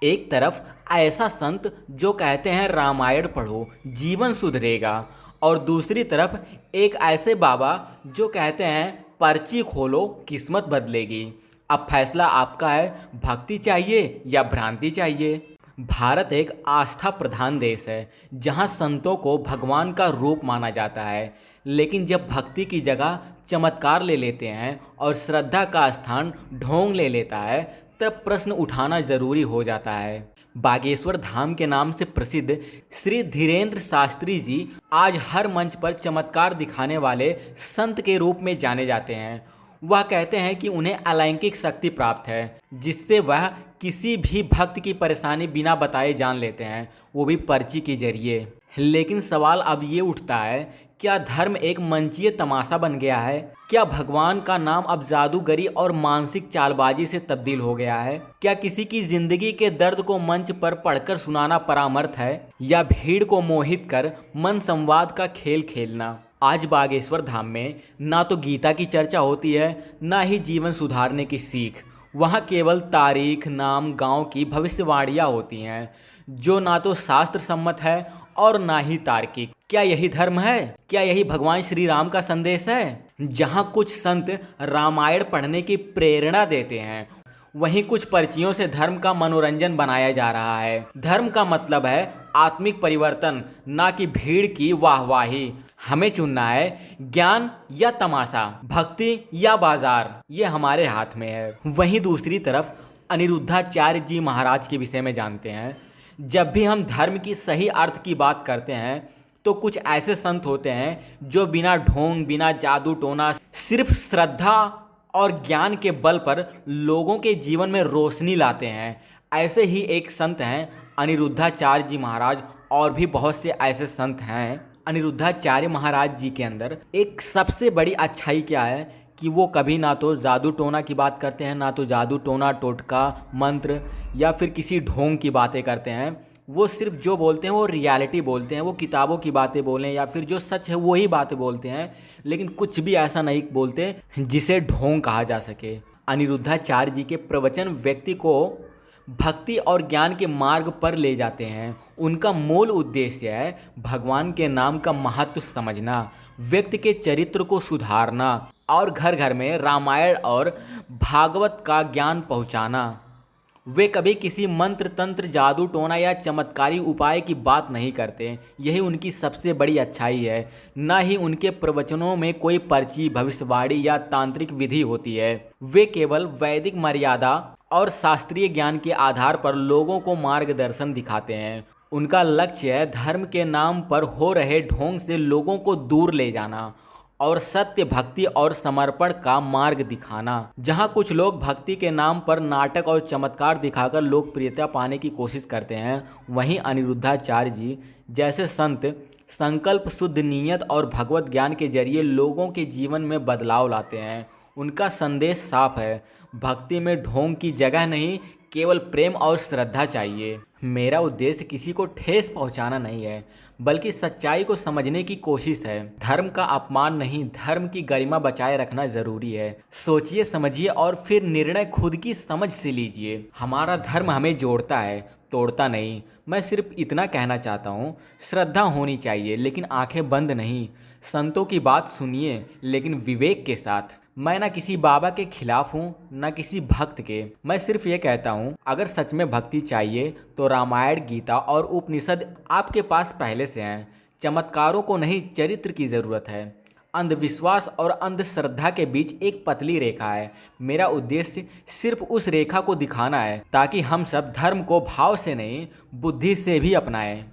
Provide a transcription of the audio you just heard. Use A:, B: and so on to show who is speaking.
A: एक तरफ ऐसा संत जो कहते हैं रामायण पढ़ो जीवन सुधरेगा, और दूसरी तरफ एक ऐसे बाबा जो कहते हैं पर्ची खोलो किस्मत बदलेगी। अब फैसला आपका है, भक्ति चाहिए या भ्रांति चाहिए। भारत एक आस्था प्रधान देश है जहाँ संतों को भगवान का रूप माना जाता है, लेकिन जब भक्ति की जगह चमत्कार ले लेते हैं और श्रद्धा का स्थान ढोंग ले लेता है, तब प्रश्न उठाना जरूरी हो जाता है। बागेश्वर धाम के नाम से प्रसिद्ध श्री धीरेन्द्र शास्त्री जी आज हर मंच पर चमत्कार दिखाने वाले संत के रूप में जाने जाते हैं। वह कहते हैं कि उन्हें अलौकिक शक्ति प्राप्त है जिससे वह किसी भी भक्त की परेशानी बिना बताए जान लेते हैं, वो भी पर्ची के जरिए। लेकिन सवाल अब ये उठता है, क्या धर्म एक मंचीय तमाशा बन गया है? क्या भगवान का नाम अब जादूगरी और मानसिक चालबाजी से तब्दील हो गया है? क्या किसी की जिंदगी के दर्द को मंच पर पढ़कर सुनाना परामर्श है, या भीड़ को मोहित कर मन संवाद का खेल खेलना? आज बागेश्वर धाम में ना तो गीता की चर्चा होती है, ना ही जीवन सुधारने की सीख। वहाँ केवल तारीख, नाम, गांव की भविष्यवाणियाँ होती हैं जो ना तो शास्त्र सम्मत है और ना ही तार्किक। क्या यही धर्म है? क्या यही भगवान श्री राम का संदेश है? जहाँ कुछ संत रामायण पढ़ने की प्रेरणा देते हैं, वहीं कुछ पर्चियों से धर्म का मनोरंजन बनाया जा रहा है। धर्म का मतलब है आत्मिक परिवर्तन, ना कि भीड़ की वाहवाही। हमें चुनना है ज्ञान या तमाशा, भक्ति या बाजार, ये हमारे हाथ में है। वहीं दूसरी तरफ अनिरुद्धाचार्य जी महाराज के विषय में जानते हैं। जब भी हम धर्म की सही अर्थ की बात करते हैं तो कुछ ऐसे संत होते हैं जो बिना ढोंग, बिना जादू टोना, सिर्फ श्रद्धा और ज्ञान के बल पर लोगों के जीवन में रोशनी लाते हैं। ऐसे ही एक संत हैं अनिरुद्धाचार्य जी महाराज, और भी बहुत से ऐसे संत हैं। अनिरुद्धाचार्य महाराज जी के अंदर एक सबसे बड़ी अच्छाई क्या है कि वो कभी ना तो जादू टोना की बात करते हैं, ना तो जादू टोना, टोटका, मंत्र या फिर किसी ढोंग की बातें करते हैं। वो सिर्फ जो बोलते हैं वो रियलिटी बोलते हैं, वो किताबों की बातें बोलें या फिर जो सच है वही बातें बोलते हैं, लेकिन कुछ भी ऐसा नहीं बोलते जिसे ढोंग कहा जा सके। अनिरुद्धाचार्य जी के प्रवचन व्यक्ति को भक्ति और ज्ञान के मार्ग पर ले जाते हैं। उनका मूल उद्देश्य है भगवान के नाम का महत्व समझना, व्यक्ति के चरित्र को सुधारना और घर घर में रामायण और भागवत का ज्ञान पहुंचाना। वे कभी किसी मंत्र, तंत्र, जादू टोना या चमत्कारी उपाय की बात नहीं करते। यही उनकी सबसे बड़ी अच्छाई है। न ही उनके प्रवचनों में कोई पर्ची, भविष्यवाणी या तांत्रिक विधि होती है। वे केवल वैदिक मर्यादा और शास्त्रीय ज्ञान के आधार पर लोगों को मार्गदर्शन दिखाते हैं। उनका लक्ष्य है धर्म के नाम पर हो रहे ढोंग से लोगों को दूर ले जाना और सत्य, भक्ति और समर्पण का मार्ग दिखाना। जहां कुछ लोग भक्ति के नाम पर नाटक और चमत्कार दिखाकर लोकप्रियता पाने की कोशिश करते हैं, वहीं अनिरुद्धाचार्य जी जैसे संत संकल्प, शुद्ध नीयत और भगवत ज्ञान के जरिए लोगों के जीवन में बदलाव लाते हैं। उनका संदेश साफ है, भक्ति में ढोंग की जगह नहीं, केवल प्रेम और श्रद्धा चाहिए। मेरा उद्देश्य किसी को ठेस पहुंचाना नहीं है, बल्कि सच्चाई को समझने की कोशिश है। धर्म का अपमान नहीं, धर्म की गरिमा बचाए रखना जरूरी है। सोचिए, समझिए और फिर निर्णय खुद की समझ से लीजिए। हमारा धर्म हमें जोड़ता है, तोड़ता नहीं। मैं सिर्फ इतना कहना चाहता हूँ, श्रद्धा होनी चाहिए लेकिन आंखें बंद नहीं। संतों की बात सुनिए लेकिन विवेक के साथ। मैं ना किसी बाबा के खिलाफ हूँ, ना किसी भक्त के। मैं सिर्फ ये कहता हूँ, अगर सच में भक्ति चाहिए तो रामायण, गीता और उपनिषद आपके पास पहले से हैं। चमत्कारों को नहीं, चरित्र की ज़रूरत है। अंधविश्वास और अंधश्रद्धा के बीच एक पतली रेखा है। मेरा उद्देश्य सिर्फ उस रेखा को दिखाना है ताकि हम सब धर्म को भाव से नहीं, बुद्धि से भी अपनाएं।